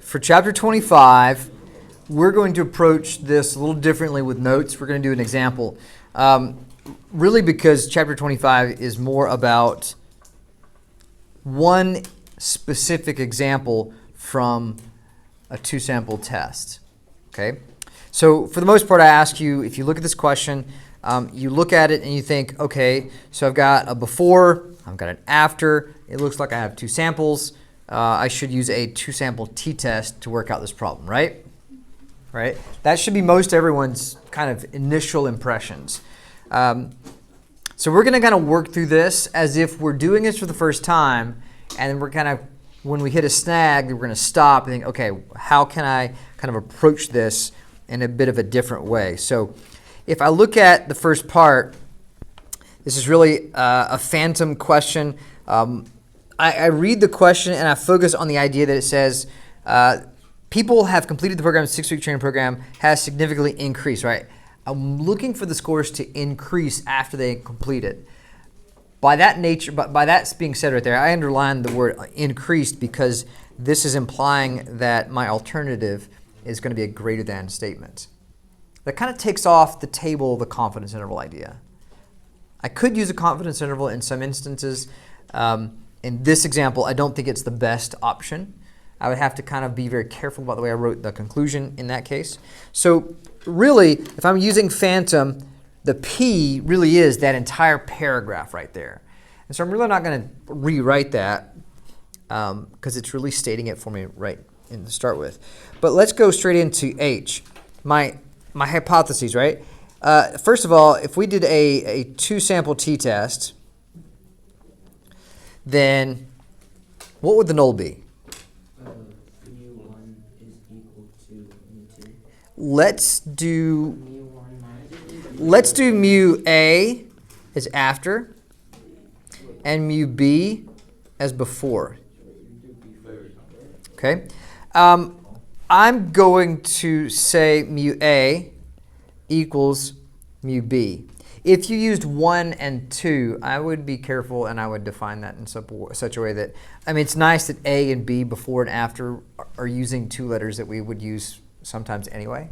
for chapter 25, we're going to approach this a little differently with notes. We're going to do an example. Really because chapter 25 is more about one specific example from a two-sample test. Okay? So for the most part, I ask you, if you look at this question, you look at it and you think, okay, so I've got a before, I've got an after. It looks like I have two samples. I should use a two-sample t-test to work out this problem, right? Right? That should be most everyone's kind of initial impressions. So we're going to kind of work through this as if we're doing this for the first time, and then we're kind of, when we hit a snag, we're going to stop and think, okay, how can I kind of approach this in a bit of a different way? So if I look at the first part, this is really a phantom question. I read the question and I focus on the idea that it says people have completed the program, 6-week training program has significantly increased, right? I'm looking for the scores to increase after they complete it. By that nature, by that being said right there, I underline the word increased because this is implying that my alternative is going to be a greater than statement. That kind of takes off the table the confidence interval idea. I could use a confidence interval in some instances. In this example, I don't think it's the best option. I would have to kind of be very careful about the way I wrote the conclusion in that case. So really, if I'm using phantom, the P really is that entire paragraph right there. And so I'm really not going to rewrite that because it's really stating it for me right in to start with. But let's go straight into H, my hypotheses, right? First of all, if we did a two-sample t-test, then what would the null be? Mu1 is equal to mu2. Let's do mu A as after and mu B as before. Okay. I'm going to say mu A equals mu B. If you used 1 and 2, I would be careful and I would define that in such a way that, I mean, it's nice that A and B before and after are using two letters that we would use sometimes anyway.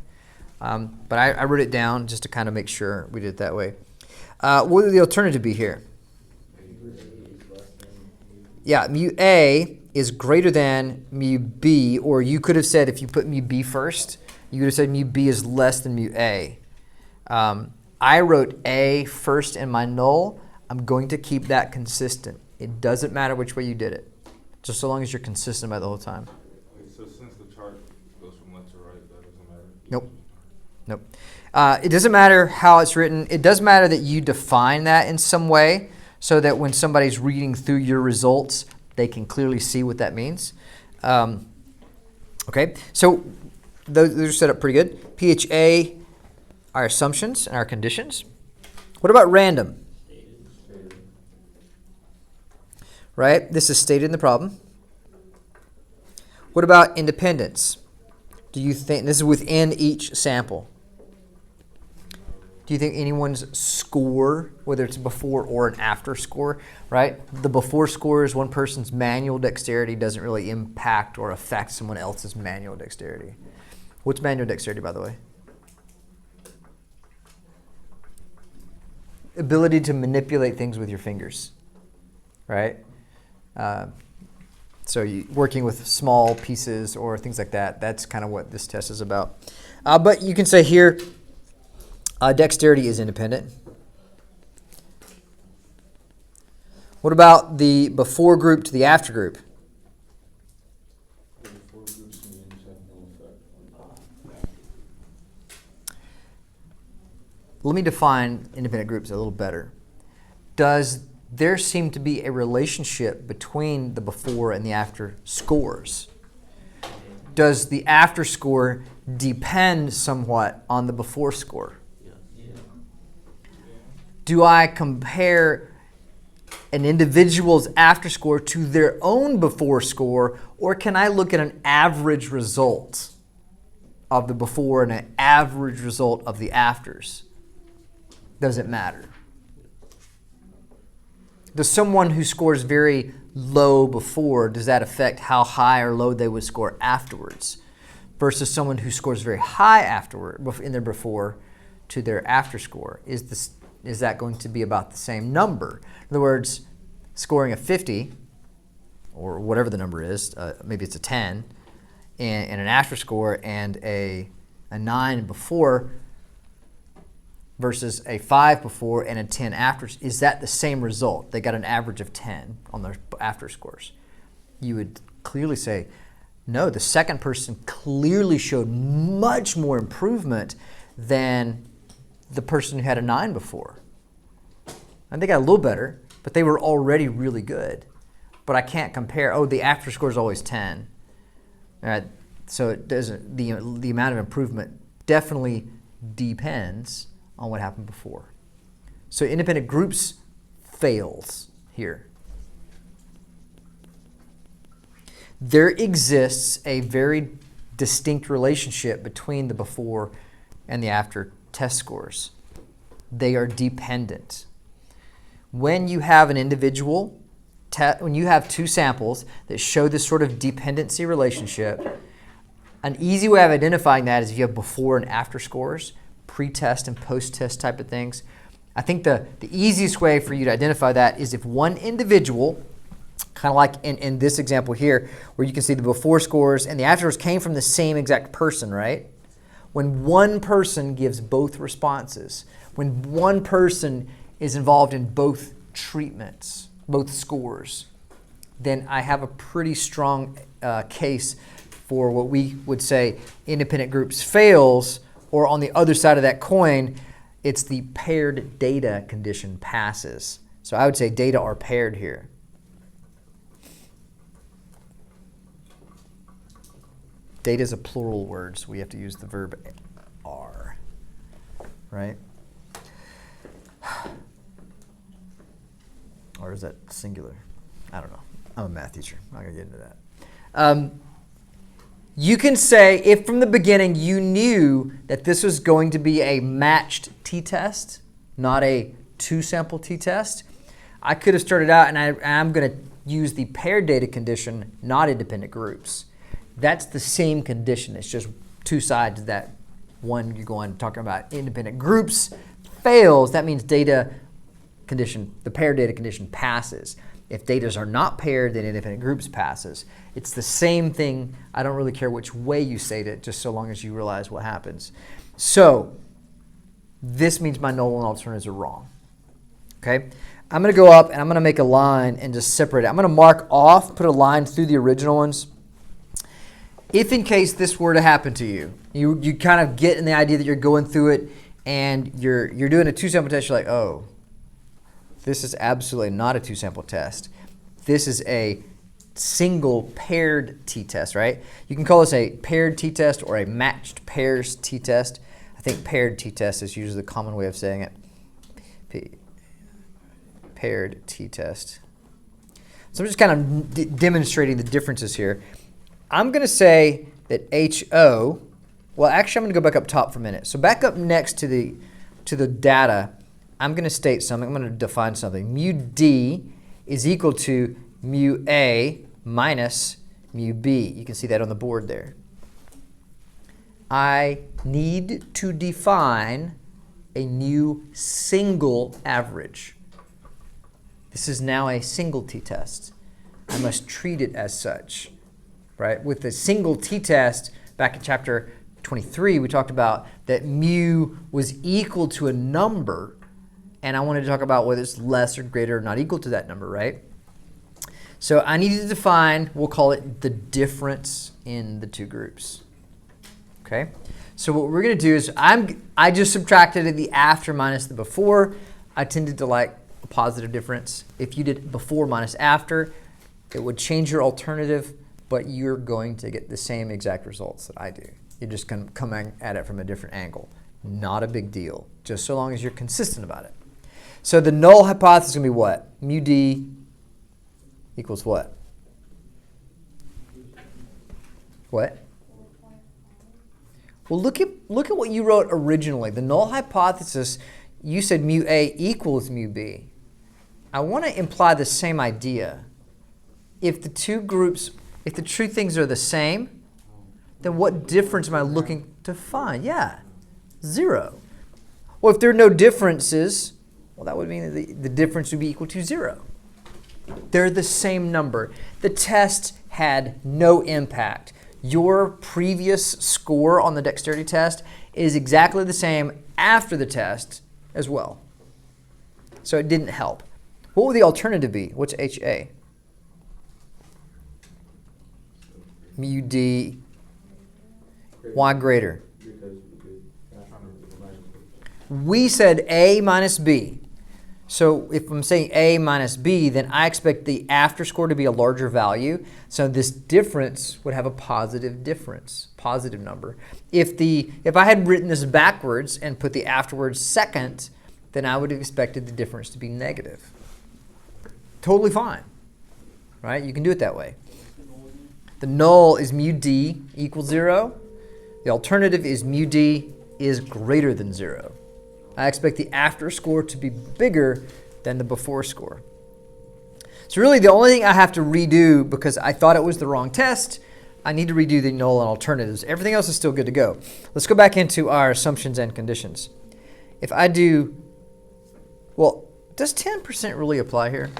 But I wrote it down just to kind of make sure we did it that way. What would the alternative be here? Yeah, mu A is greater than mu B, or you could have said if you put mu B first, you could have said mu B is less than mu A. I wrote A first in my null. I'm going to keep that consistent. It doesn't matter which way you did it, just so long as you're consistent about the whole time. So since the chart goes from left to right, that doesn't matter? Nope. Nope. It doesn't matter how it's written. It does matter that you define that in some way so that when somebody's reading through your results, they can clearly see what that means. Okay, so those are set up pretty good. PHA, our assumptions and our conditions. What about random? Right, this is stated in the problem. What about independence? Do you think, this is within each sample. Do you think anyone's score, whether it's before or an after score, right? The before score is one person's manual dexterity doesn't really impact or affect someone else's manual dexterity. What's manual dexterity, by the way? Ability to manipulate things with your fingers, right? So working with small pieces or things like that, that's kind of what this test is about. But you can say here, dexterity is independent. What about the before group to the after group? Let me define independent groups a little better. Does there seem to be a relationship between the before and the after scores? Does the after score depend somewhat on the before score? Do I compare an individual's after score to their own before score, or can I look at an average result of the before and an average result of the afters? Does it matter? does someone who scores very low before, does that affect how high or low they would score afterwards? Versus someone who scores very high afterward, in their before to their after score. Is that going to be about the same number? In other words, scoring a 50, or whatever the number is, maybe it's a 10, and an after score, and a 9 before versus a 5 before and a 10 after, is that the same result? They got an average of 10 on their after scores. You would clearly say, no, the second person clearly showed much more improvement than the person who had a 9 before. And they got a little better, but they were already really good. But I can't compare, the after score is always 10. All right, so it doesn't, the amount of improvement definitely depends on what happened before. So independent groups fails here. There exists a very distinct relationship between the before and the after test scores. They are dependent. When you have an individual, when you have two samples that show this sort of dependency relationship, an easy way of identifying that is if you have before and after scores, pre-test and post-test type of things. I think the easiest way for you to identify that is if one individual, kind of like in this example here, where you can see the before scores and the after scores came from the same exact person, right? When one person gives both responses, when one person is involved in both treatments, both scores, then I have a pretty strong case for what we would say independent groups fails, or on the other side of that coin, it's the paired data condition passes. So I would say data are paired here. Data is a plural word, so we have to use the verb are, right? Or is that singular? I don't know. I'm a math teacher. I'm not going to get into that. You can say if from the beginning you knew that this was going to be a matched t-test, not a two-sample t-test, I could have started out and I'm going to use the paired data condition, not independent groups. That's the same condition. It's just two sides of that one you're going talking about. Independent groups fails. That means data condition, the paired data condition passes. If datas are not paired, then independent groups passes. It's the same thing. I don't really care which way you state it, just so long as you realize what happens. So this means my null and alternatives are wrong. Okay? I'm going to go up and I'm going to make a line and just separate it. I'm going to mark off, put a line through the original ones. If in case this were to happen to you, you kind of get in the idea that you're going through it and you're doing a two-sample test, you're like, oh, this is absolutely not a two-sample test. This is a single paired t-test, right? You can call this a paired t-test or a matched pairs t-test. I think paired t-test is usually the common way of saying it. Paired t-test. So I'm just kind of demonstrating the differences here. I'm going to say that HO, well, actually, I'm going to go back up top for a minute. So back up next to the data, I'm going to state something. I'm going to define something. Mu D is equal to mu A minus mu B. You can see that on the board there. I need to define a new single average. This is now a single t-test. I must treat it as such. Right? With the single t-test, back in chapter 23, we talked about that mu was equal to a number, and I wanted to talk about whether it's less or greater or not equal to that number, right? So I need to define, we'll call it the difference in the two groups. Okay? So what we're going to do is I just subtracted the after minus the before. I tended to like a positive difference. If you did before minus after, it would change your alternative, but you're going to get the same exact results that I do. You're just coming at it from a different angle. Not a big deal, just so long as you're consistent about it. So the null hypothesis is going to be what? Mu D equals what? What? Well, look at what you wrote originally. The null hypothesis, you said mu A equals mu B. I want to imply the same idea. If the two groups, if the two things are the same, then what difference am I looking to find? Yeah, 0. Well, if there are no differences, well, that would mean that the difference would be equal to 0. They're the same number. The test had no impact. Your previous score on the dexterity test is exactly the same after the test as well. So it didn't help. What would the alternative be? What's HA? Mu D. Why greater? We said A minus B. So if I'm saying A minus B, then I expect the after score to be a larger value. So this difference would have a positive difference, positive number. If I had written this backwards and put the afterwards second, then I would have expected the difference to be negative. Totally fine, right? You can do it that way. The null is mu D equals 0. The alternative is mu D is greater than 0. I expect the after score to be bigger than the before score. So really the only thing I have to redo, because I thought it was the wrong test, I need to redo the null and alternatives. Everything else is still good to go. Let's go back into our assumptions and conditions. If I do, well, does 10% really apply here?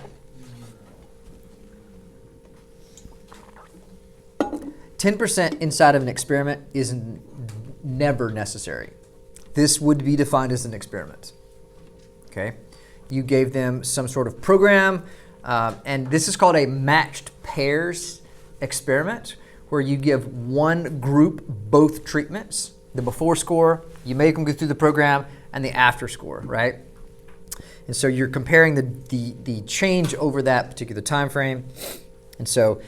10% inside of an experiment is never necessary. This would be defined as an experiment. Okay, you gave them some sort of program, and this is called a matched pairs experiment, where you give one group both treatments, the before score, you make them go through the program, and the after score, right? And so you're comparing the change over that particular time frame. And so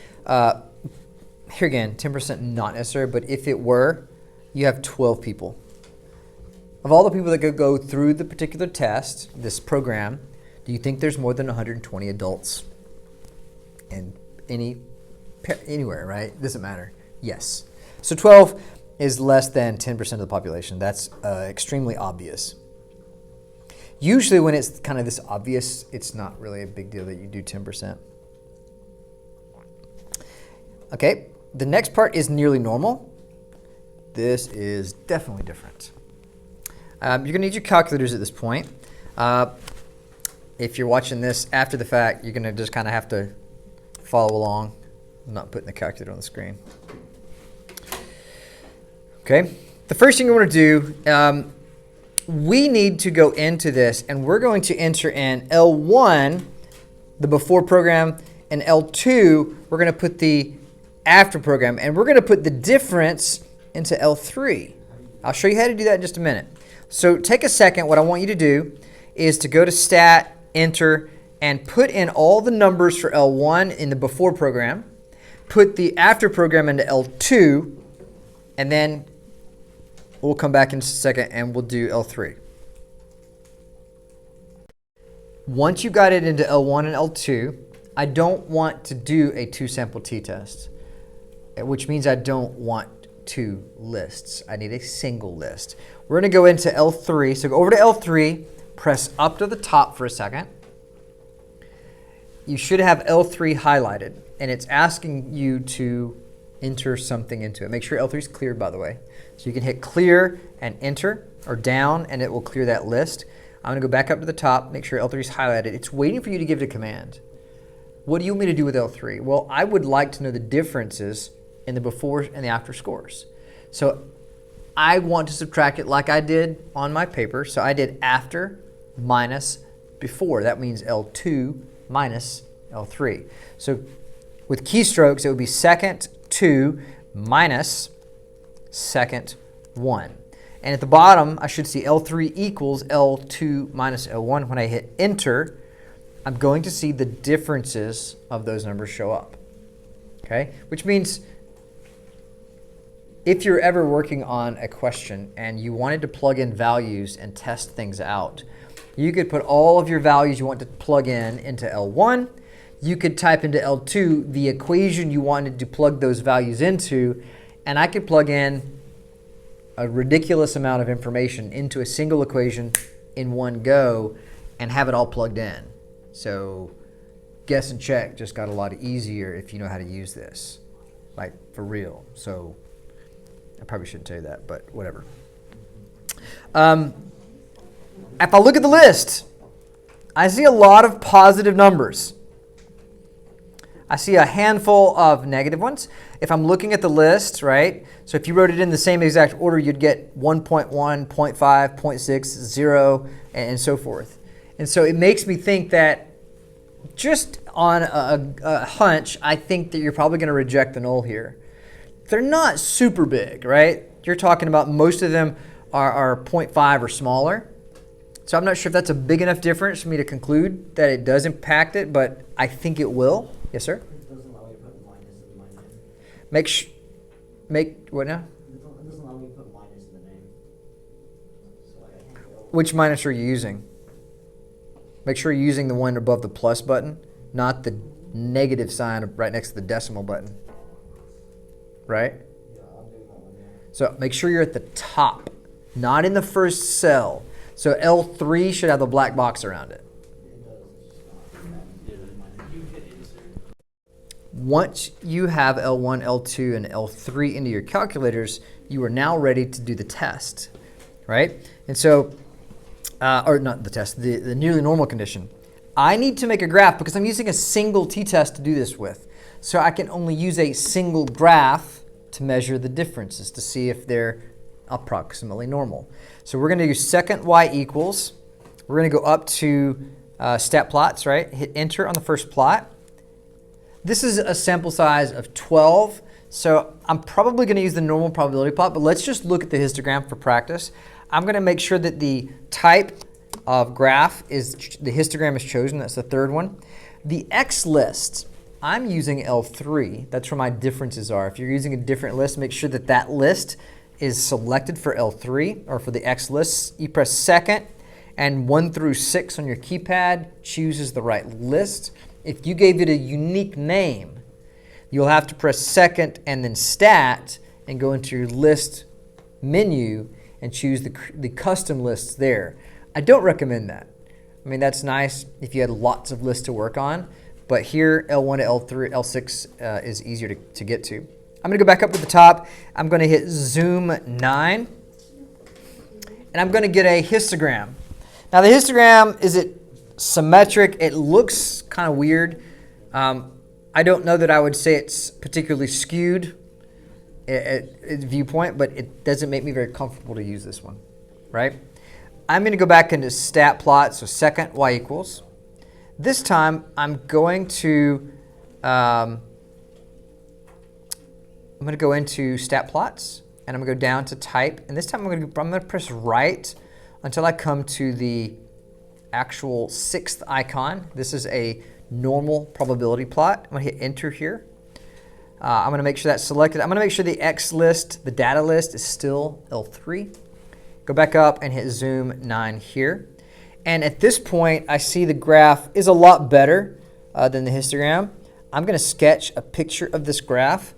here again, 10% not necessary, but if it were, you have 12 people. Of all the people that could go through the particular test, this program, do you think there's more than 120 adults in anywhere, right? Doesn't matter. Yes. So 12 is less than 10% of the population. That's extremely obvious. Usually when it's kind of this obvious, it's not really a big deal that you do 10%. Okay, the next part is nearly normal. This is definitely different. You're going to need your calculators at this point. If you're watching this after the fact, you're going to just kind of have to follow along. I'm not putting the calculator on the screen. Okay, the first thing you want to do, we need to go into this, and we're going to enter in L1, the before program, and L2, we're going to put the after program, and we're going to put the difference into L3. I'll show you how to do that in just a minute. So take a second. What I want you to do is to go to Stat, Enter, and put in all the numbers for L1 in the before program, put the after program into L2, and then we'll come back in just a second and we'll do L3. Once you got it into L1 and L2, I don't want to do a two-sample t-test, which means I don't want two lists. I need a single list. We're going to go into L3. So go over to L3, press up to the top for a second. You should have L3 highlighted, and it's asking you to enter something into it. Make sure L3 is cleared, by the way. So you can hit clear and enter, or down, and it will clear that list. I'm going to go back up to the top, make sure L3 is highlighted. It's waiting for you to give it a command. What do you want me to do with L3? Well, I would like to know the differences in the before and the after scores. So I want to subtract it like I did on my paper. So I did after minus before. That means L2 minus L3. So with keystrokes, it would be second 2 minus second 1. And at the bottom, I should see L3 equals L2 minus L1. When I hit enter, I'm going to see the differences of those numbers show up. Okay? Which means if you're ever working on a question and you wanted to plug in values and test things out, you could put all of your values you want to plug in into L1. You could type into L2 the equation you wanted to plug those values into, and I could plug in a ridiculous amount of information into a single equation in one go and have it all plugged in. So guess and check just got a lot easier if you know how to use this, like for real. So I probably shouldn't tell you that, but whatever. If I look at the list, I see a lot of positive numbers. I see a handful of negative ones. If I'm looking at the list, right? So if you wrote it in the same exact order, you'd get 1.1, 0.5, 0.6, 0, and so forth. And so it makes me think that just on a hunch, I think that you're probably going to reject the null here. They're not super big, right? You're talking about most of them are 0.5 or smaller. So I'm not sure if that's a big enough difference for me to conclude that it does impact it, but I think it will. Yes, sir? It doesn't allow you to put minus in my name. Make what now? It doesn't allow me to put minus in the name. So like I can't go. Which minus are you using? Make sure you're using the one above the plus button, not the negative sign right next to the decimal button. Right? Yeah, I'm doing that one, yeah. So make sure you're at the top, not in the first cell. So L3 should have the black box around it. It does, it's just not. You hit insert. Once you have L1, L2, and L3 into your calculators, you are now ready to do the test, right? And so, or not the test, the nearly normal condition. I need to make a graph because I'm using a single t-test to do this with. So I can only use a single graph to measure the differences to see if they're approximately normal. So we're going to use second y equals. We're going to go up to stat plots, right? Hit enter on the first plot. This is a sample size of 12, so I'm probably going to use the normal probability plot, but let's just look at the histogram for practice. I'm going to make sure that the type of graph is the histogram is chosen. That's the third one. The X list, I'm using L3. That's where my differences are. If you're using a different list, make sure that that list is selected for L3 or for the X lists. You press second and 1 through 6 on your keypad chooses the right list. If you gave it a unique name, you'll have to press second and then stat and go into your list menu and choose the custom lists there. I don't recommend that. I mean, that's nice if you had lots of lists to work on, but here L1 to L3, L6 is easier to get to. I'm going to go back up to the top. I'm going to hit zoom 9, and I'm going to get a histogram. Now the histogram, is it symmetric? It looks kind of weird. I don't know that I would say it's particularly skewed at viewpoint, but it doesn't make me very comfortable to use this one, right? I'm going to go back into stat plot, so second y equals. This time I'm going to go into stat plots, and I'm going to go down to type, and this time I'm going to press right until I come to the actual sixth icon. This is a normal probability plot. I'm going to hit enter here. I'm going to make sure that's selected. I'm going to make sure the X list, the data list, is still L3. Go back up and hit zoom 9 here. And at this point, I see the graph is a lot better than the histogram. I'm going to sketch a picture of this graph.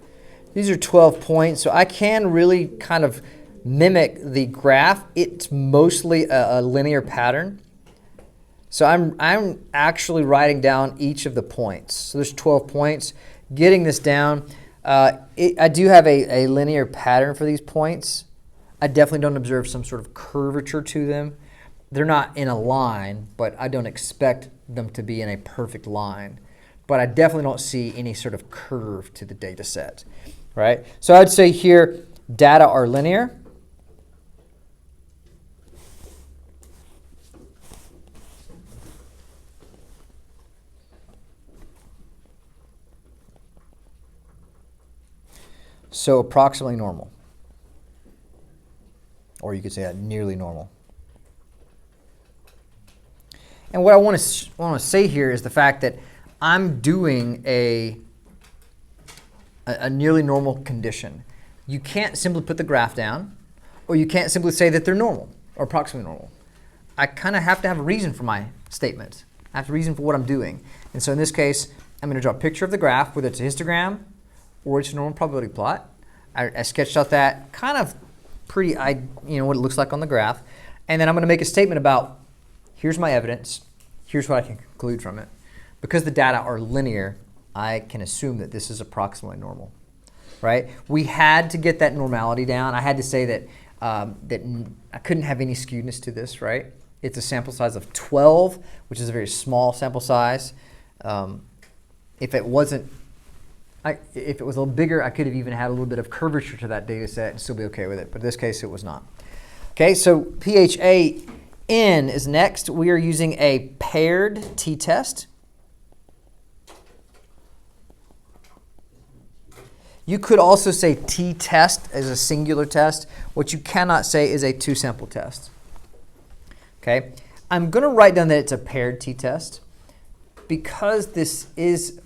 These are 12 points, so I can really kind of mimic the graph. It's mostly a linear pattern. So I'm actually writing down each of the points. So there's 12 points. Getting this down, I do have a linear pattern for these points. I definitely don't observe some sort of curvature to them. They're not in a line, but I don't expect them to be in a perfect line. But I definitely don't see any sort of curve to the data set, right? So I'd say here, data are linear. So approximately normal. Or you could say nearly normal. And what I want to say here is the fact that I'm doing a nearly normal condition. You can't simply put the graph down, or you can't simply say that they're normal or approximately normal. I kind of have to have a reason for my statement. I have a reason for what I'm doing. And so in this case, I'm going to draw a picture of the graph, whether it's a histogram or it's a normal probability plot. I sketched out that kind of pretty, what it looks like on the graph. And then I'm going to make a statement about, here's my evidence, here's what I can conclude from it. because the data are linear, I can assume that this is approximately normal, right? We had to get that normality down. I had to say that I couldn't have any skewedness to this, right? It's a sample size of 12, which is a very small sample size. If it was a little bigger, I could have even had a little bit of curvature to that data set and still be okay with it. But in this case, it was not. Okay, so PHAN is next. We are using a paired t-test. You could also say t-test as a singular test. What you cannot say is a two-sample test. Okay, I'm going to write down that it's a paired t-test because this is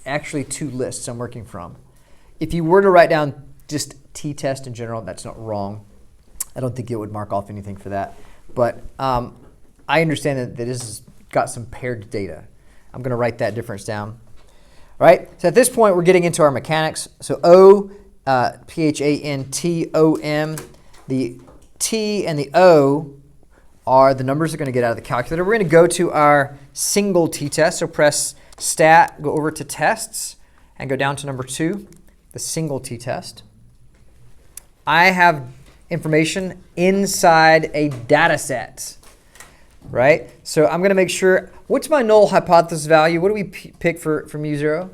actually two lists I'm working from. If you were to write down just t-test in general, that's not wrong. I don't think it would mark off anything for that. But I understand that this has got some paired data. I'm going to write that difference down. All right, so at this point, we're getting into our mechanics. So O, P-H-A-N-T-O-M, the T and the O are the numbers we're going to get out of the calculator. We're going to go to our single t-test. So press stat, go over to tests, and go down to number 2, the single t-test. I have information inside a data set, right? So I'm going to make sure, what's my null hypothesis value? What do we pick for mu0? 0.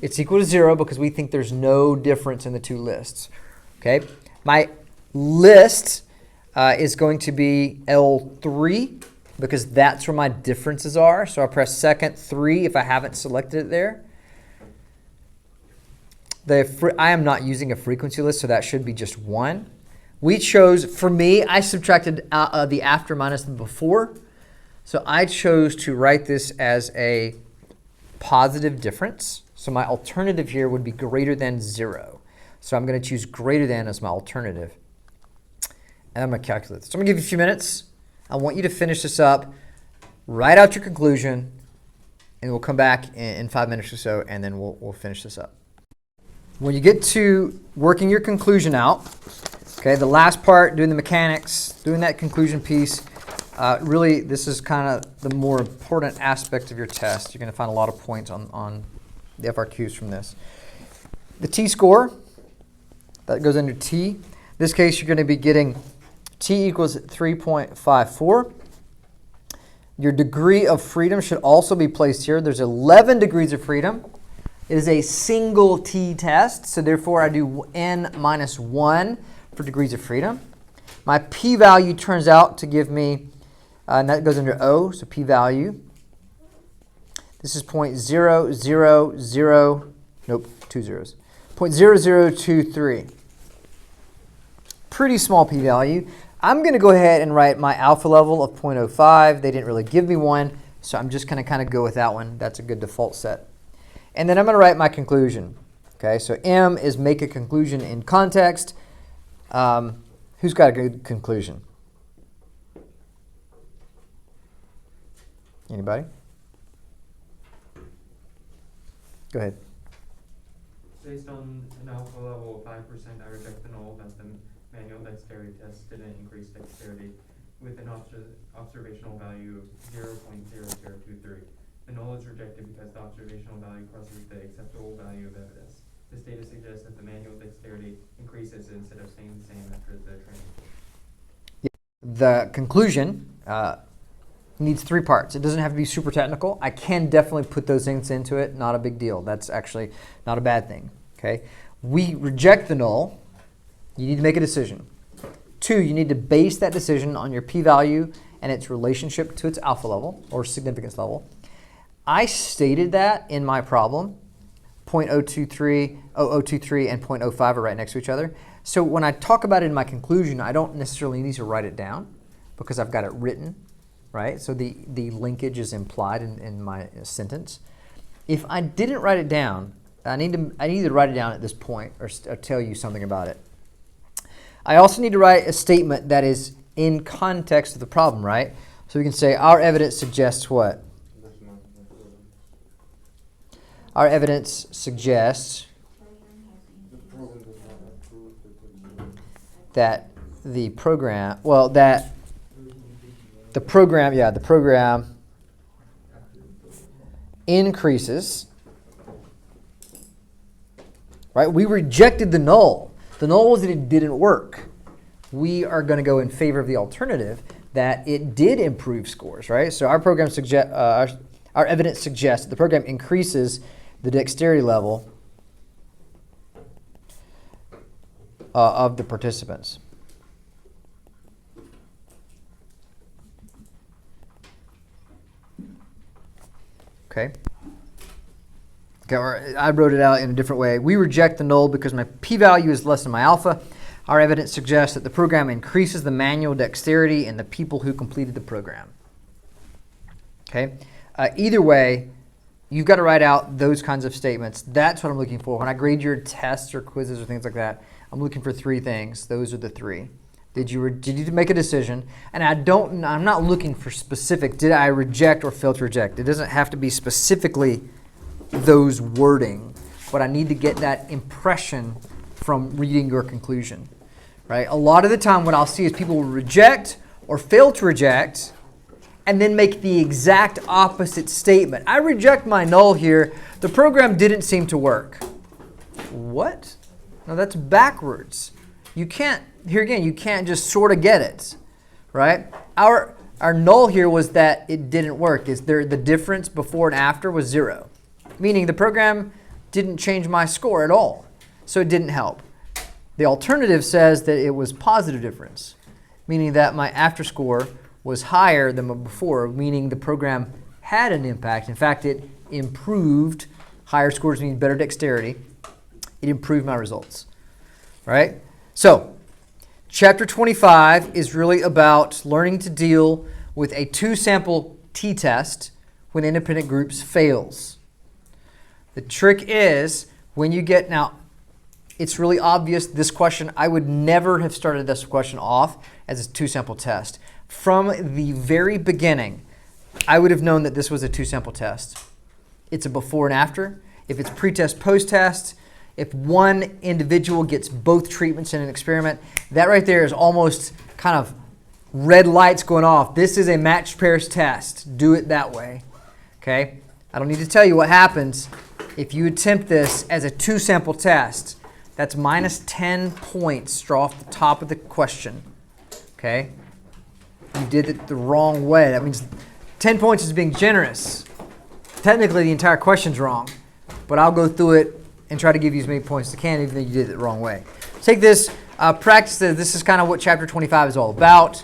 It's equal to 0 because we think there's no difference in the two lists. Okay, my list is going to be L3 because that's where my differences are. So I'll press second 3 if I haven't selected it there. I am not using a frequency list, so that should be just 1. We chose, for me, I subtracted the after minus the before. So I chose to write this as a positive difference. So my alternative here would be greater than 0. So I'm going to choose greater than as my alternative. And I'm going to calculate this. So I'm going to give you a few minutes. I want you to finish this up, write out your conclusion, and we'll come back in 5 minutes or so, and then we'll finish this up. When you get to working your conclusion out, okay, the last part, doing the mechanics, doing that conclusion piece, really this is kind of the more important aspect of your test. You're going to find a lot of points on the FRQs from this. The t-score, that goes under t. In this case, you're going to be getting t equals 3.54. Your degree of freedom should also be placed here. There's 11 degrees of freedom. It is a single t-test, so therefore I do n minus 1 for degrees of freedom. My p-value turns out to give me, and that goes under O, so p-value. This is 0.000, nope, 2 zeros, 0.0023. Pretty small p-value. I'm going to go ahead and write my alpha level of 0.05. They didn't really give me one, so I'm just going to kind of go with that one. That's a good default set. And then I'm going to write my conclusion. Okay, so M is make a conclusion in context. Who's got a good conclusion? Anybody? Go ahead. Based on an alpha level of 5%, I reject the null that the manual dexterity test didn't increase dexterity with an observational value of 0.0023. The null is rejected because the observational value crosses the acceptable value of evidence. This data suggests that the manual dexterity increases instead of staying the same after the training. The conclusion needs 3 parts. It doesn't have to be super technical. I can definitely put those things into it. Not a big deal. That's actually not a bad thing. Okay, we reject the null. You need to make a decision. 2, you need to base that decision on your p-value and its relationship to its alpha level or significance level. I stated that in my problem. 0.023, 0023, and 0.05 are right next to each other. So when I talk about it in my conclusion, I don't necessarily need to write it down because I've got it written, right? So the linkage is implied in my sentence. If I didn't write it down, I need to write it down at this point or tell you something about it. I also need to write a statement that is in context of the problem, right? So we can say our evidence suggests what? Our evidence suggests that the program, increases, right? We rejected the null. The null was that it didn't work. We are going to go in favor of the alternative that it did improve scores, right? So our program our evidence suggests that the program increases the dexterity level of the participants. Okay. Okay, or I wrote it out in a different way. We reject the null because my p-value is less than my alpha. Our evidence suggests that the program increases the manual dexterity in the people who completed the program. Okay. Either way, you've got to write out those kinds of statements. That's what I'm looking for. When I grade your tests or quizzes or things like that, I'm looking for three things. Those are the three. Did you make a decision? And I'm not looking for specific, did I reject or fail to reject? It doesn't have to be specifically those wording, but I need to get that impression from reading your conclusion, right? A lot of the time what I'll see is people will reject or fail to reject and then make the exact opposite statement. I reject my null here. The program didn't seem to work. What? No, that's backwards. You can't, here again, you can't just sort of get it, right? Our null here was that it didn't work. The difference before and after was 0, meaning the program didn't change my score at all, so it didn't help. The alternative says that it was positive difference, meaning that my after score was higher than my before, meaning the program had an impact. In fact, it improved. Higher scores mean better dexterity. It improved my results, right? So, chapter 25 is really about learning to deal with a 2-sample t-test when independent groups fails. The trick is when you get, now it's really obvious this question, I would never have started this question off as a 2-sample test. From the very beginning, I would have known that this was a 2-sample test. It's a before and after. If it's pre-test, post-test, if one individual gets both treatments in an experiment, that right there is almost kind of red lights going off. This is a matched pairs test. Do it that way. Okay? I don't need to tell you what happens if you attempt this as a 2-sample test. That's minus 10 points straw off the top of the question. Okay? You did it the wrong way. That means 10 points is being generous. Technically, the entire question's wrong, but I'll go through it and try to give you as many points as I can, even though you did it the wrong way. Take this, practice this. This is kind of what chapter 25 is all about.